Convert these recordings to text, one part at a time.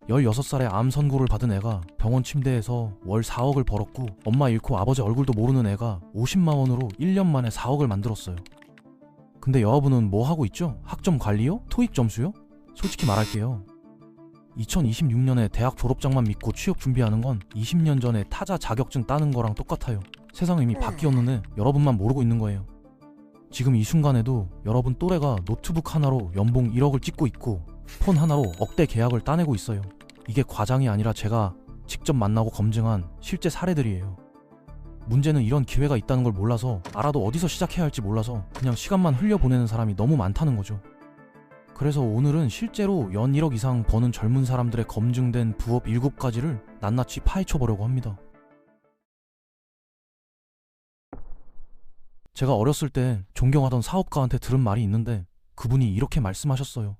16살에 암 선고를 받은 애가 병원 침대에서 월 4억을 벌었고, 엄마 잃고 아버지 얼굴도 모르는 애가 50만 원으로 1년 만에 4억을 만들었어요. 근데 여러분은 뭐 하고 있죠? 학점 관리요? 토익 점수요? 솔직히 말할게요. 2026년에 대학 졸업장만 믿고 취업 준비하는 건 20년 전에 타자 자격증 따는 거랑 똑같아요. 세상은 이미 바뀌었는데 여러분만 모르고 있는 거예요. 지금 이 순간에도 여러분 또래가 노트북 하나로 연봉 1억을 찍고 있고 폰 하나로 억대 계약을 따내고 있어요. 이게 과장이 아니라 제가 직접 만나고 검증한 실제 사례들이에요. 문제는 이런 기회가 있다는 걸 몰라서, 알아도 어디서 시작해야 할지 몰라서 그냥 시간만 흘려보내는 사람이 너무 많다는 거죠. 그래서 오늘은 실제로 연 1억 이상 버는 젊은 사람들의 검증된 부업 7가지를 낱낱이 파헤쳐보려고 합니다. 제가 어렸을 때 존경하던 사업가한테 들은 말이 있는데, 그분이 이렇게 말씀하셨어요.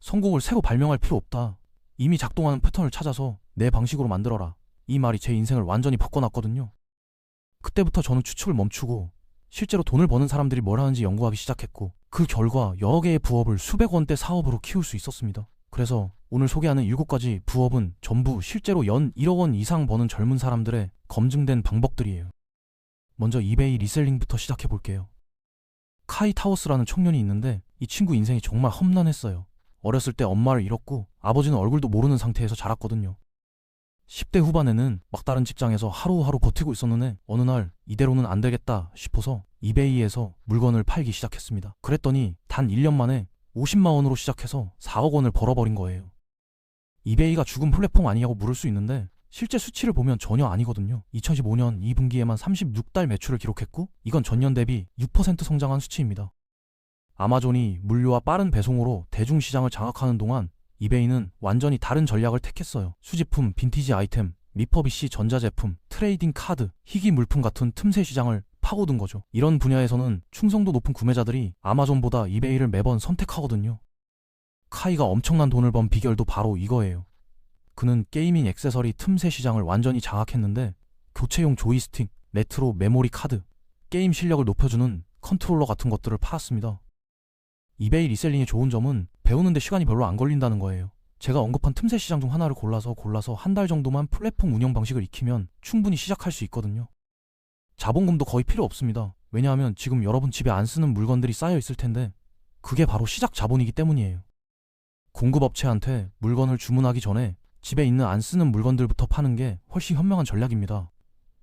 성공을 새로 발명할 필요 없다. 이미 작동하는 패턴을 찾아서 내 방식으로 만들어라. 이 말이 제 인생을 완전히 바꿔놨거든요. 그때부터 저는 추측을 멈추고 실제로 돈을 버는 사람들이 뭘 하는지 연구하기 시작했고, 그 결과 여러 개의 부업을 수백 원대 사업으로 키울 수 있었습니다. 그래서 오늘 소개하는 7가지 부업은 전부 실제로 연 1억 원 이상 버는 젊은 사람들의 검증된 방법들이에요. 먼저 이베이 리셀링부터 시작해 볼게요. 카이 타워스라는 청년이 있는데, 이 친구 인생이 정말 험난했어요. 어렸을 때 엄마를 잃었고 아버지는 얼굴도 모르는 상태에서 자랐거든요. 10대 후반에는 막다른 직장에서 하루하루 버티고 있었는데, 어느 날 이대로는 안 되겠다 싶어서 이베이에서 물건을 팔기 시작했습니다. 그랬더니 단 1년 만에 50만 원으로 시작해서 4억 원을 벌어버린 거예요. 이베이가 죽은 플랫폼 아니냐고 물을 수 있는데, 실제 수치를 보면 전혀 아니거든요. 2015년 2분기에만 36달 매출을 기록했고, 이건 전년 대비 6% 성장한 수치입니다. 아마존이 물류와 빠른 배송으로 대중시장을 장악하는 동안 이베이는 완전히 다른 전략을 택했어요. 수집품, 빈티지 아이템, 미퍼비시 전자제품, 트레이딩 카드, 희귀 물품 같은 틈새 시장을 파고든 거죠. 이런 분야에서는 충성도 높은 구매자들이 아마존보다 이베이를 매번 선택하거든요. 카이가 엄청난 돈을 번 비결도 바로 이거예요. 그는 게이밍 액세서리 틈새 시장을 완전히 장악했는데, 교체용 조이스틱, 레트로 메모리 카드, 게임 실력을 높여주는 컨트롤러 같은 것들을 팔았습니다. 이베이 리셀링의 좋은 점은 배우는데 시간이 별로 안 걸린다는 거예요. 제가 언급한 틈새 시장 중 하나를 골라서 한 달 정도만 플랫폼 운영 방식을 익히면 충분히 시작할 수 있거든요. 자본금도 거의 필요 없습니다. 왜냐하면 지금 여러분 집에 안 쓰는 물건들이 쌓여 있을 텐데, 그게 바로 시작 자본이기 때문이에요. 공급업체한테 물건을 주문하기 전에 집에 있는 안 쓰는 물건들부터 파는 게 훨씬 현명한 전략입니다.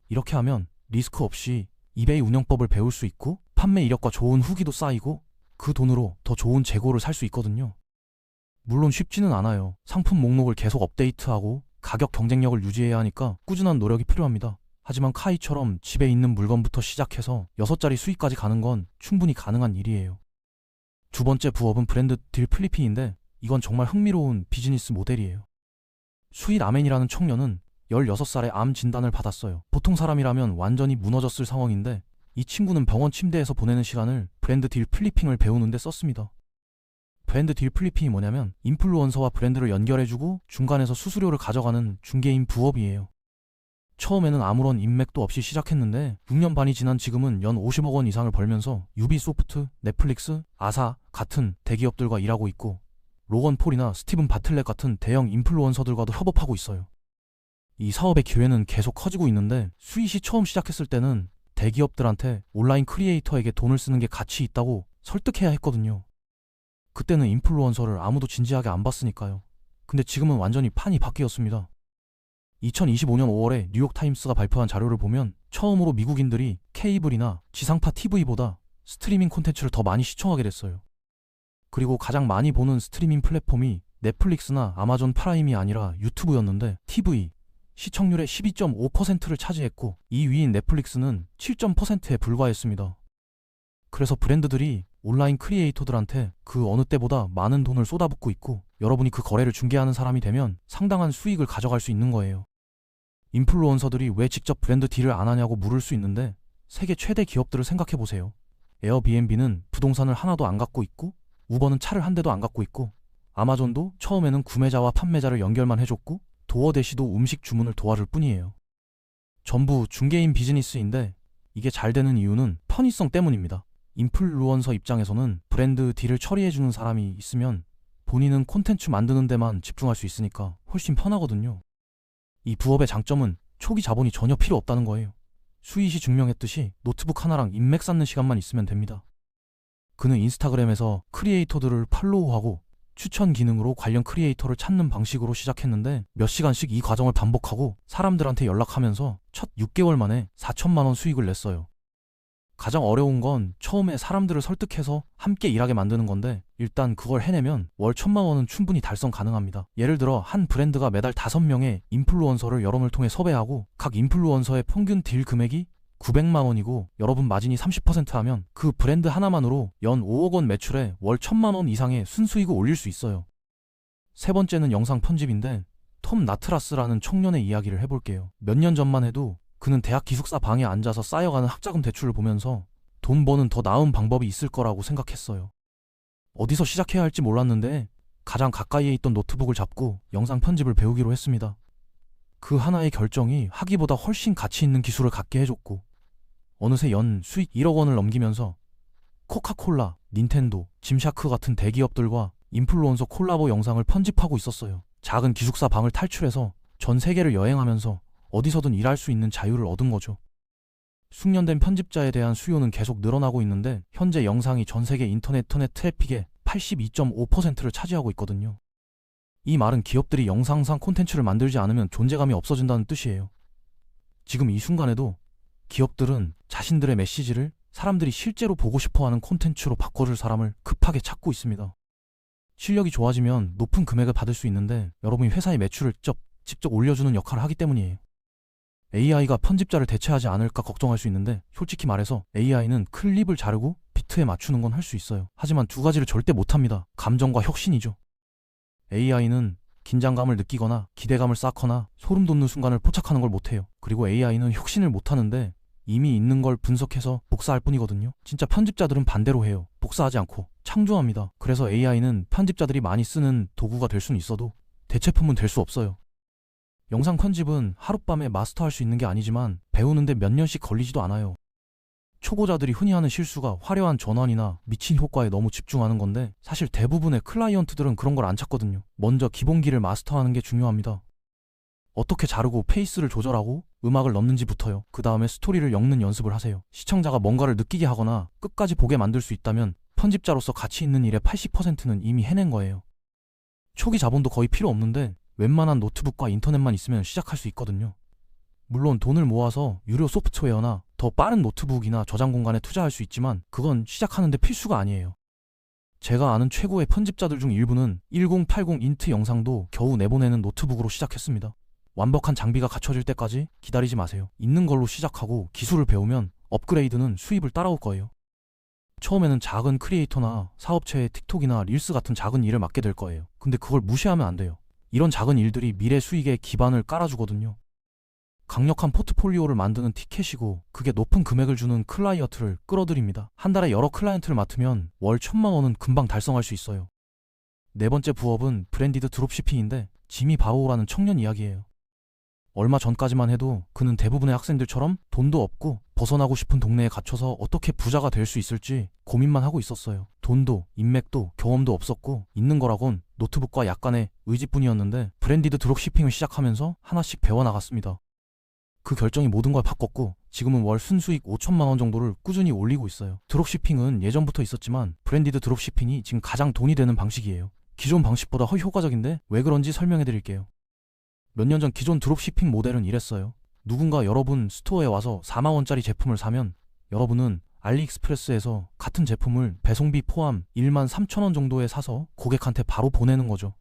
이렇게 하면 리스크 없이 이베이 운영법을 배울 수 있고, 판매 이력과 좋은 후기도 쌓이고, 그 돈으로 더 좋은 재고를 살 수 있거든요. 물론 쉽지는 않아요. 상품 목록을 계속 업데이트하고 가격 경쟁력을 유지해야 하니까 꾸준한 노력이 필요합니다. 하지만 카이처럼 집에 있는 물건부터 시작해서 6자리 수익까지 가는 건 충분히 가능한 일이에요. 두 번째 부업은 브랜드 딜 플리핑인데, 이건 정말 흥미로운 비즈니스 모델이에요. 수이 라멘이라는 청년은 16살에 암 진단을 받았어요. 보통 사람이라면 완전히 무너졌을 상황인데, 이 친구는 병원 침대에서 보내는 시간을 브랜드 딜 플리핑을 배우는데 썼습니다. 브랜드 딜 플리핑이 뭐냐면, 인플루언서와 브랜드를 연결해주고 중간에서 수수료를 가져가는 중개인 부업이에요. 처음에는 아무런 인맥도 없이 시작했는데 6년 반이 지난 지금은 연 50억 원 이상을 벌면서 유비소프트, 넷플릭스, 아사 같은 대기업들과 일하고 있고, 로건 폴이나 스티븐 바틀렛 같은 대형 인플루언서들과도 협업하고 있어요. 이 사업의 기회는 계속 커지고 있는데, 스윗이 처음 시작했을 때는 대기업들한테 온라인 크리에이터에게 돈을 쓰는 게 가치 있다고 설득해야 했거든요. 그때는 인플루언서를 아무도 진지하게 안 봤으니까요. 근데 지금은 완전히 판이 바뀌었습니다. 2025년 5월에 뉴욕타임스가 발표한 자료를 보면 처음으로 미국인들이 케이블이나 지상파 TV보다 스트리밍 콘텐츠를 더 많이 시청하게 됐어요. 그리고 가장 많이 보는 스트리밍 플랫폼이 넷플릭스나 아마존 프라임이 아니라 유튜브였는데, TV 시청률의 12.5%를 차지했고 2위인 넷플릭스는 7.%에 불과했습니다. 그래서 브랜드들이 온라인 크리에이터들한테 그 어느 때보다 많은 돈을 쏟아붓고 있고, 여러분이 그 거래를 중개하는 사람이 되면 상당한 수익을 가져갈 수 있는 거예요. 인플루언서들이 왜 직접 브랜드 딜을 안 하냐고 물을 수 있는데, 세계 최대 기업들을 생각해보세요. 에어비앤비는 부동산을 하나도 안 갖고 있고, 우버는 차를 한 대도 안 갖고 있고, 아마존도 처음에는 구매자와 판매자를 연결만 해줬고, 도어대시도 음식 주문을 도와줄 뿐이에요. 전부 중개인 비즈니스인데, 이게 잘 되는 이유는 편의성 때문입니다. 인플루언서 입장에서는 브랜드 딜을 처리해주는 사람이 있으면 본인은 콘텐츠 만드는 데만 집중할 수 있으니까 훨씬 편하거든요. 이 부업의 장점은 초기 자본이 전혀 필요 없다는 거예요. 수이시 증명했듯이 노트북 하나랑 인맥 쌓는 시간만 있으면 됩니다. 그는 인스타그램에서 크리에이터들을 팔로우하고 추천 기능으로 관련 크리에이터를 찾는 방식으로 시작했는데 몇 시간씩 이 과정을 반복하고 사람들한테 연락하면서 첫 6개월 만에 4천만 원 수익을 냈어요. 가장 어려운 건 처음에 사람들을 설득해서 함께 일하게 만드는 건데 일단 그걸 해내면 월 1,000만 원은 충분히 달성 가능합니다. 예를 들어 한 브랜드가 매달 5명의 인플루언서를 여러분을 통해 섭외하고 각 인플루언서의 평균 딜 금액이 900만 원이고 여러분 마진이 30% 하면 그 브랜드 하나만으로 연 5억 원 매출에 월 1,000만 원 이상의 순수익을 올릴 수 있어요. 세 번째는 영상 편집인데 톰 나트라스라는 청년의 이야기를 해볼게요. 몇 년 전만 해도 그는 대학 기숙사 방에 앉아서 쌓여가는 학자금 대출을 보면서 돈 버는 더 나은 방법이 있을 거라고 생각했어요. 어디서 시작해야 할지 몰랐는데 가장 가까이에 있던 노트북을 잡고 영상 편집을 배우기로 했습니다. 그 하나의 결정이 하기보다 훨씬 가치 있는 기술을 갖게 해줬고 어느새 연 수익 1억 원을 넘기면서 코카콜라, 닌텐도, 짐샤크 같은 대기업들과 인플루언서 콜라보 영상을 편집하고 있었어요. 작은 기숙사 방을 탈출해서 전 세계를 여행하면서 어디서든 일할 수 있는 자유를 얻은 거죠. 숙련된 편집자에 대한 수요는 계속 늘어나고 있는데 현재 영상이 전 세계 인터넷 트래픽의 82.5%를 차지하고 있거든요. 이 말은 기업들이 영상상 콘텐츠를 만들지 않으면 존재감이 없어진다는 뜻이에요. 지금 이 순간에도 기업들은 자신들의 메시지를 사람들이 실제로 보고 싶어하는 콘텐츠로 바꿔줄 사람을 급하게 찾고 있습니다. 실력이 좋아지면 높은 금액을 받을 수 있는데 여러분이 회사의 매출을 직접 올려주는 역할을 하기 때문이에요. AI가 편집자를 대체하지 않을까 걱정할 수 있는데 솔직히 말해서 AI는 클립을 자르고 비트에 맞추는 건 할 수 있어요. 하지만 두 가지를 절대 못합니다. 감정과 혁신이죠. AI는 긴장감을 느끼거나 기대감을 쌓거나 소름 돋는 순간을 포착하는 걸 못해요. 그리고 AI는 혁신을 못하는데 이미 있는 걸 분석해서 복사할 뿐이거든요. 진짜 편집자들은 반대로 해요. 복사하지 않고 창조합니다. 그래서 AI는 편집자들이 많이 쓰는 도구가 될 수는 있어도 대체품은 될 수 없어요. 영상 편집은 하룻밤에 마스터할 수 있는 게 아니지만 배우는데 몇 년씩 걸리지도 않아요. 초보자들이 흔히 하는 실수가 화려한 전환이나 미친 효과에 너무 집중하는 건데 사실 대부분의 클라이언트들은 그런 걸 안 찾거든요. 먼저 기본기를 마스터하는 게 중요합니다. 어떻게 자르고 페이스를 조절하고 음악을 넣는지부터요. 그 다음에 스토리를 엮는 연습을 하세요. 시청자가 뭔가를 느끼게 하거나 끝까지 보게 만들 수 있다면 편집자로서 가치 있는 일의 80%는 이미 해낸 거예요. 초기 자본도 거의 필요 없는데 웬만한 노트북과 인터넷만 있으면 시작할 수 있거든요. 물론 돈을 모아서 유료 소프트웨어나 더 빠른 노트북이나 저장 공간에 투자할 수 있지만 그건 시작하는데 필수가 아니에요. 제가 아는 최고의 편집자들 중 일부는 1080 인트 영상도 겨우 내보내는 노트북으로 시작했습니다. 완벽한 장비가 갖춰질 때까지 기다리지 마세요. 있는 걸로 시작하고 기술을 배우면 업그레이드는 수입을 따라올 거예요. 처음에는 작은 크리에이터나 사업체의 틱톡이나 릴스 같은 작은 일을 맡게 될 거예요. 근데 그걸 무시하면 안 돼요. 이런 작은 일들이 미래 수익의 기반을 깔아주거든요. 강력한 포트폴리오를 만드는 티켓이고 그게 높은 금액을 주는 클라이언트를 끌어들입니다. 한 달에 여러 클라이언트를 맡으면 월 1,000만 원은 금방 달성할 수 있어요. 네 번째 부업은 브랜디드 드롭시핑인데 지미 바오라는 청년 이야기예요. 얼마 전까지만 해도 그는 대부분의 학생들처럼 돈도 없고 벗어나고 싶은 동네에 갇혀서 어떻게 부자가 될 수 있을지 고민만 하고 있었어요. 돈도 인맥도 경험도 없었고 있는 거라곤 노트북과 약간의 의지뿐이었는데 브랜디드 드롭시핑을 시작하면서 하나씩 배워나갔습니다. 그 결정이 모든 걸 바꿨고 지금은 월 순수익 5천만 원 정도를 꾸준히 올리고 있어요. 드롭시핑은 예전부터 있었지만 브랜디드 드롭시핑이 지금 가장 돈이 되는 방식이에요. 기존 방식보다 훨씬 효과적인데 왜 그런지 설명해 드릴게요. 몇 년 전 기존 드롭시핑 모델은 이랬어요. 누군가 여러분 스토어에 와서 4만 원짜리 제품을 사면 여러분은 알리익스프레스에서 같은 제품을 배송비 포함 1만 3천 원 정도에 사서 고객한테 바로 보내는 거죠.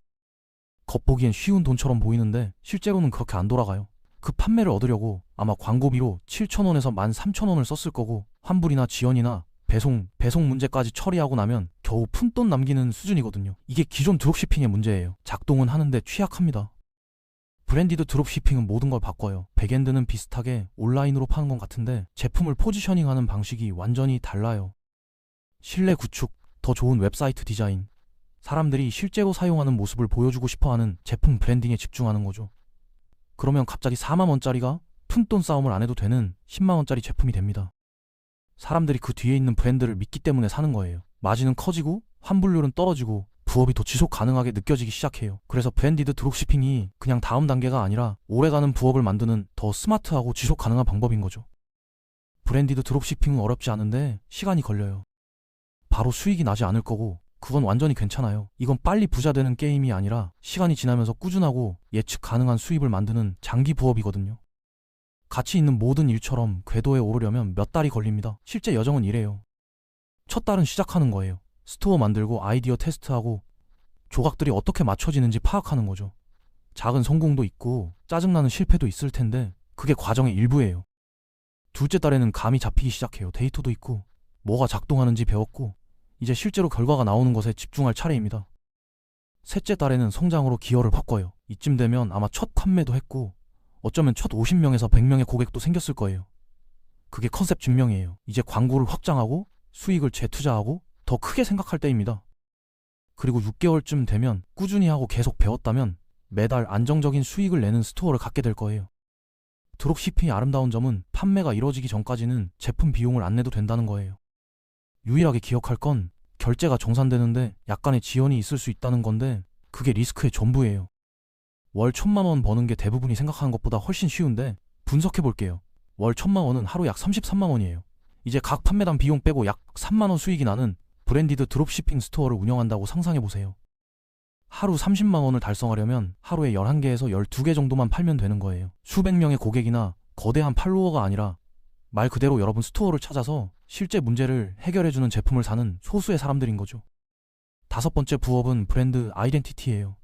겉보기엔 쉬운 돈처럼 보이는데 실제로는 그렇게 안 돌아가요. 그 판매를 얻으려고 아마 광고비로 7,000원에서 13,000원을 썼을 거고 환불이나 지연이나 배송 문제까지 처리하고 나면 겨우 푼돈 남기는 수준이거든요. 이게 기존 드롭시핑의 문제예요. 작동은 하는데 취약합니다. 브랜디드 드롭시핑은 모든 걸 바꿔요. 백엔드는 비슷하게 온라인으로 파는 것 같은데 제품을 포지셔닝하는 방식이 완전히 달라요. 신뢰 구축, 더 좋은 웹사이트 디자인, 사람들이 실제로 사용하는 모습을 보여주고 싶어하는 제품 브랜딩에 집중하는 거죠. 그러면 갑자기 4만 원짜리가 푼돈 싸움을 안 해도 되는 10만 원짜리 제품이 됩니다. 사람들이 그 뒤에 있는 브랜드를 믿기 때문에 사는 거예요. 마진은 커지고 환불률은 떨어지고 부업이 더 지속 가능하게 느껴지기 시작해요. 그래서 브랜디드 드롭시핑이 그냥 다음 단계가 아니라 오래가는 부업을 만드는 더 스마트하고 지속 가능한 방법인 거죠. 브랜디드 드롭시핑은 어렵지 않은데 시간이 걸려요. 바로 수익이 나지 않을 거고 그건 완전히 괜찮아요. 이건 빨리 부자 되는 게임이 아니라 시간이 지나면서 꾸준하고 예측 가능한 수입을 만드는 장기 부업이거든요. 가치 있는 모든 일처럼 궤도에 오르려면 몇 달이 걸립니다. 실제 여정은 이래요. 첫 달은 시작하는 거예요. 스토어 만들고 아이디어 테스트하고 조각들이 어떻게 맞춰지는지 파악하는 거죠. 작은 성공도 있고 짜증나는 실패도 있을 텐데 그게 과정의 일부예요. 둘째 달에는 감이 잡히기 시작해요. 데이터도 있고 뭐가 작동하는지 배웠고 이제 실제로 결과가 나오는 것에 집중할 차례입니다. 셋째 달에는 성장으로 기여를 바꿔요. 이쯤 되면 아마 첫 판매도 했고 어쩌면 첫 50명에서 100명의 고객도 생겼을 거예요. 그게 컨셉 증명이에요. 이제 광고를 확장하고 수익을 재투자하고 더 크게 생각할 때입니다. 그리고 6개월쯤 되면 꾸준히 하고 계속 배웠다면 매달 안정적인 수익을 내는 스토어를 갖게 될 거예요. 드롭시핑이 아름다운 점은 판매가 이루어지기 전까지는 제품 비용을 안 내도 된다는 거예요. 유일하게 기억할 건 결제가 정산되는데 약간의 지연이 있을 수 있다는 건데 그게 리스크의 전부예요. 월 1,000만 원 버는 게 대부분이 생각하는 것보다 훨씬 쉬운데 분석해 볼게요. 월 1,000만 원은 하루 약 33만 원이에요. 이제 각 판매당 비용 빼고 약 3만 원 수익이 나는 브랜디드 드롭시핑 스토어를 운영한다고 상상해 보세요. 하루 30만 원을 달성하려면 하루에 11개에서 12개 정도만 팔면 되는 거예요. 수백 명의 고객이나 거대한 팔로워가 아니라 말 그대로 여러분 스토어를 찾아서 실제 문제를 해결해주는 제품을 사는 소수의 사람들인 거죠. 다섯 번째 부업은 브랜드 아이덴티티예요.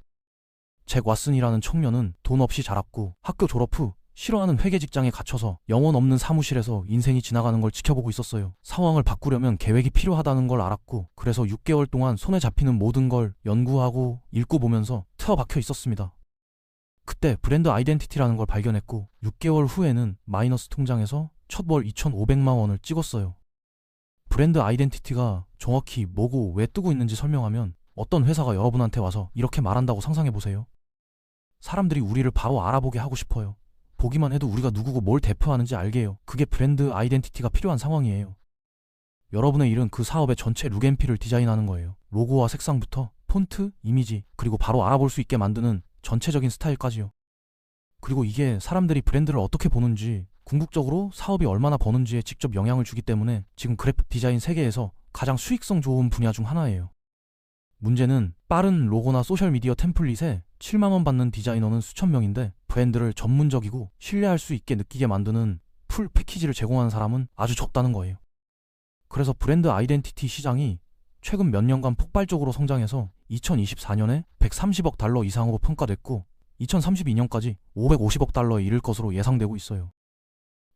잭 왓슨이라는 청년은 돈 없이 자랐고 학교 졸업 후 싫어하는 회계 직장에 갇혀서 영혼 없는 사무실에서 인생이 지나가는 걸 지켜보고 있었어요. 상황을 바꾸려면 계획이 필요하다는 걸 알았고 그래서 6개월 동안 손에 잡히는 모든 걸 연구하고 읽고 보면서 틀어박혀 있었습니다. 그때 브랜드 아이덴티티라는 걸 발견했고 6개월 후에는 마이너스 통장에서 첫 월 2,500만 원을 찍었어요. 브랜드 아이덴티티가 정확히 뭐고 왜 뜨고 있는지 설명하면 어떤 회사가 여러분한테 와서 이렇게 말한다고 상상해 보세요. 사람들이 우리를 바로 알아보게 하고 싶어요. 보기만 해도 우리가 누구고 뭘 대표하는지 알게 해요. 그게 브랜드 아이덴티티가 필요한 상황이에요. 여러분의 일은 그 사업의 전체 룩앤필을 디자인하는 거예요. 로고와 색상부터 폰트, 이미지, 그리고 바로 알아볼 수 있게 만드는 전체적인 스타일까지요. 그리고 이게 사람들이 브랜드를 어떻게 보는지, 궁극적으로 사업이 얼마나 버는지에 직접 영향을 주기 때문에 지금 그래픽 디자인 세계에서 가장 수익성 좋은 분야 중 하나예요. 문제는 빠른 로고나 소셜미디어 템플릿에 7만 원 받는 디자이너는 수천 명인데 브랜드를 전문적이고 신뢰할 수 있게 느끼게 만드는 풀 패키지를 제공하는 사람은 아주 적다는 거예요. 그래서 브랜드 아이덴티티 시장이 최근 몇 년간 폭발적으로 성장해서 2024년에 130억 달러 이상으로 평가됐고 2032년까지 550억 달러에 이를 것으로 예상되고 있어요.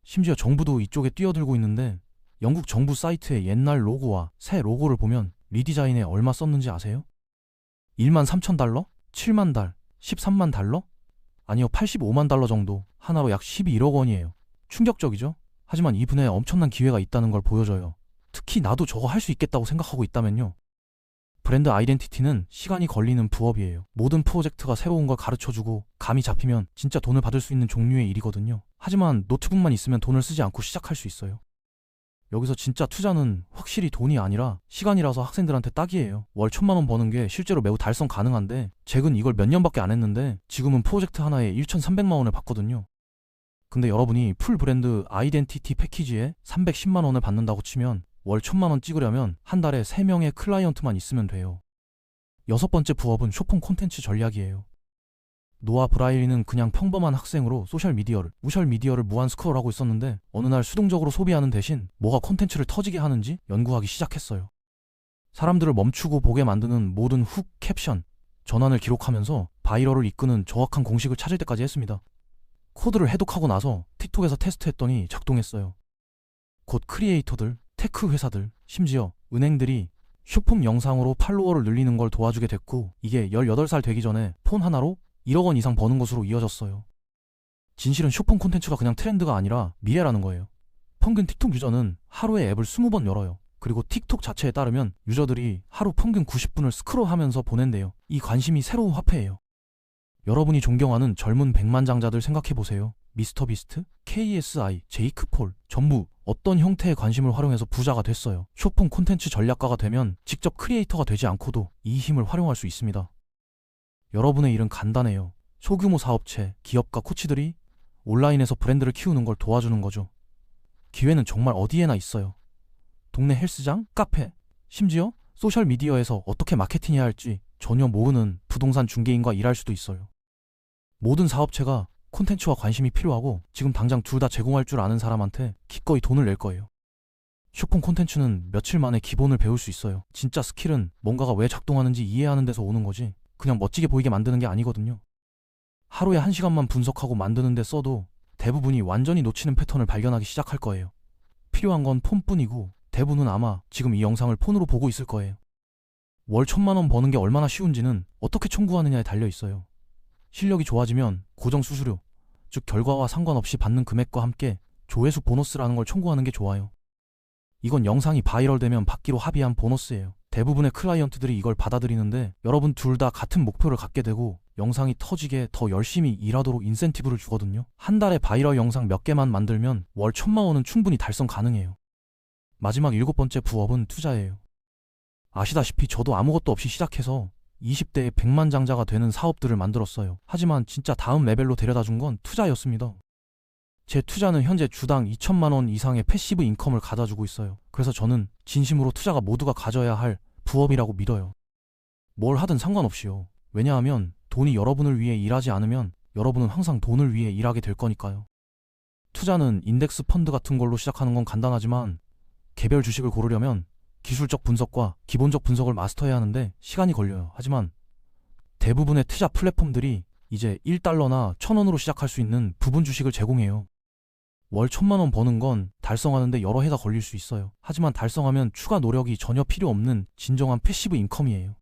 심지어 정부도 이쪽에 뛰어들고 있는데 영국 정부 사이트의 옛날 로고와 새 로고를 보면 리디자인에 얼마 썼는지 아세요? 1만 3천 달러? 7만 달? 13만 달러? 아니요, 85만 달러 정도. 하나로 약 11억 원이에요. 충격적이죠? 하지만 이분에 엄청난 기회가 있다는 걸 보여줘요. 특히 나도 저거 할 수 있겠다고 생각하고 있다면요. 브랜드 아이덴티티는 시간이 걸리는 부업이에요. 모든 프로젝트가 새로운 걸 가르쳐주고 감이 잡히면 진짜 돈을 받을 수 있는 종류의 일이거든요. 하지만 노트북만 있으면 돈을 쓰지 않고 시작할 수 있어요. 여기서 진짜 투자는 확실히 돈이 아니라 시간이라서 학생들한테 딱이에요. 월 1,000만 원 버는 게 실제로 매우 달성 가능한데 잭은 이걸 몇 년밖에 안 했는데 지금은 프로젝트 하나에 1,300만 원을 받거든요. 근데 여러분이 풀 브랜드 아이덴티티 패키지에 310만 원을 받는다고 치면 월 1,000만 원 찍으려면 한 달에 3명의 클라이언트만 있으면 돼요. 여섯 번째 부업은 쇼폼 콘텐츠 전략이에요. 노아 브라일리는 그냥 평범한 학생으로 소셜미디어를 무한 스크롤하고 있었는데 어느 날 수동적으로 소비하는 대신 뭐가 콘텐츠를 터지게 하는지 연구하기 시작했어요. 사람들을 멈추고 보게 만드는 모든 훅, 캡션, 전환을 기록하면서 바이럴을 이끄는 정확한 공식을 찾을 때까지 했습니다. 코드를 해독하고 나서 틱톡에서 테스트했더니 작동했어요. 곧 크리에이터들, 테크 회사들, 심지어 은행들이 쇼폼 영상으로 팔로워를 늘리는 걸 도와주게 됐고 이게 18살 되기 전에 폰 하나로 1억 원 이상 버는 것으로 이어졌어요. 진실은 쇼폼 콘텐츠가 그냥 트렌드가 아니라 미래라는 거예요. 평균 틱톡 유저는 하루에 앱을 20번 열어요. 그리고 틱톡 자체에 따르면 유저들이 하루 평균 90분을 스크롤하면서 보낸대요. 이 관심이 새로운 화폐예요. 여러분이 존경하는 젊은 백만장자들 생각해보세요. 미스터 비스트, KSI, 제이크폴 전부 어떤 형태의 관심을 활용해서 부자가 됐어요. 쇼폼 콘텐츠 전략가가 되면 직접 크리에이터가 되지 않고도 이 힘을 활용할 수 있습니다. 여러분의 일은 간단해요. 소규모 사업체, 기업가 코치들이 온라인에서 브랜드를 키우는 걸 도와주는 거죠. 기회는 정말 어디에나 있어요. 동네 헬스장, 카페, 심지어 소셜미디어에서 어떻게 마케팅해야 할지 전혀 모르는 부동산 중개인과 일할 수도 있어요. 모든 사업체가 콘텐츠와 관심이 필요하고 지금 당장 둘 다 제공할 줄 아는 사람한테 기꺼이 돈을 낼 거예요. 쇼폼 콘텐츠는 며칠 만에 기본을 배울 수 있어요. 진짜 스킬은 뭔가가 왜 작동하는지 이해하는 데서 오는 거지 그냥 멋지게 보이게 만드는 게 아니거든요. 하루에 1시간만 분석하고 만드는 데 써도 대부분이 완전히 놓치는 패턴을 발견하기 시작할 거예요. 필요한 건 폰뿐이고 대부분은 아마 지금 이 영상을 폰으로 보고 있을 거예요. 월 1,000만 원 버는 게 얼마나 쉬운지는 어떻게 청구하느냐에 달려 있어요. 실력이 좋아지면 고정 수수료, 즉 결과와 상관없이 받는 금액과 함께 조회수 보너스라는 걸 청구하는 게 좋아요. 이건 영상이 바이럴되면 받기로 합의한 보너스예요. 대부분의 클라이언트들이 이걸 받아들이는데 여러분 둘 다 같은 목표를 갖게 되고 영상이 터지게 더 열심히 일하도록 인센티브를 주거든요. 한 달에 바이럴 영상 몇 개만 만들면 월 1,000만 원은 충분히 달성 가능해요. 마지막 7번째 부업은 투자예요. 아시다시피 저도 아무것도 없이 시작해서 20대에 백만장자가 되는 사업들을 만들었어요. 하지만 진짜 다음 레벨로 데려다준 건 투자였습니다. 제 투자는 현재 주당 2,000만 원 이상의 패시브 인컴을 가져주고 있어요. 그래서 저는 진심으로 투자가 모두가 가져야 할 부업이라고 믿어요. 뭘 하든 상관없이요. 왜냐하면 돈이 여러분을 위해 일하지 않으면 여러분은 항상 돈을 위해 일하게 될 거니까요. 투자는 인덱스 펀드 같은 걸로 시작하는 건 간단하지만 개별 주식을 고르려면 기술적 분석과 기본적 분석을 마스터해야 하는데 시간이 걸려요. 하지만 대부분의 투자 플랫폼들이 이제 1달러나 1,000원으로 시작할 수 있는 부분 주식을 제공해요. 월 1,000만 원 버는 건 달성하는데 여러 해가 걸릴 수 있어요. 하지만 달성하면 추가 노력이 전혀 필요 없는 진정한 패시브 인컴이에요.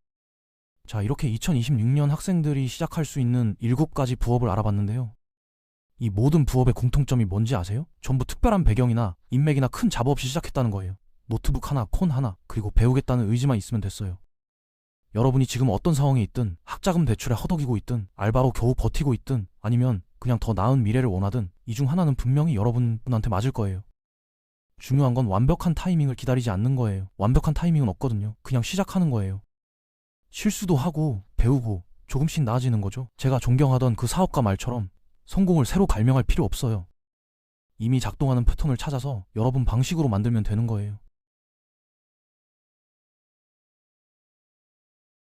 자, 이렇게 2026년 학생들이 시작할 수 있는 7가지 부업을 알아봤는데요. 이 모든 부업의 공통점이 뭔지 아세요? 전부 특별한 배경이나 인맥이나 큰 잡어 없이 시작했다는 거예요. 노트북 하나, 콘 하나, 그리고 배우겠다는 의지만 있으면 됐어요. 여러분이 지금 어떤 상황에 있든 학자금 대출에 허덕이고 있든 알바로 겨우 버티고 있든 아니면 그냥 더 나은 미래를 원하든 이 중 하나는 분명히 여러분한테 맞을 거예요. 중요한 건 완벽한 타이밍을 기다리지 않는 거예요. 완벽한 타이밍은 없거든요. 그냥 시작하는 거예요. 실수도 하고 배우고 조금씩 나아지는 거죠. 제가 존경하던 그 사업가 말처럼 성공을 새로 발명할 필요 없어요. 이미 작동하는 패턴을 찾아서 여러분 방식으로 만들면 되는 거예요.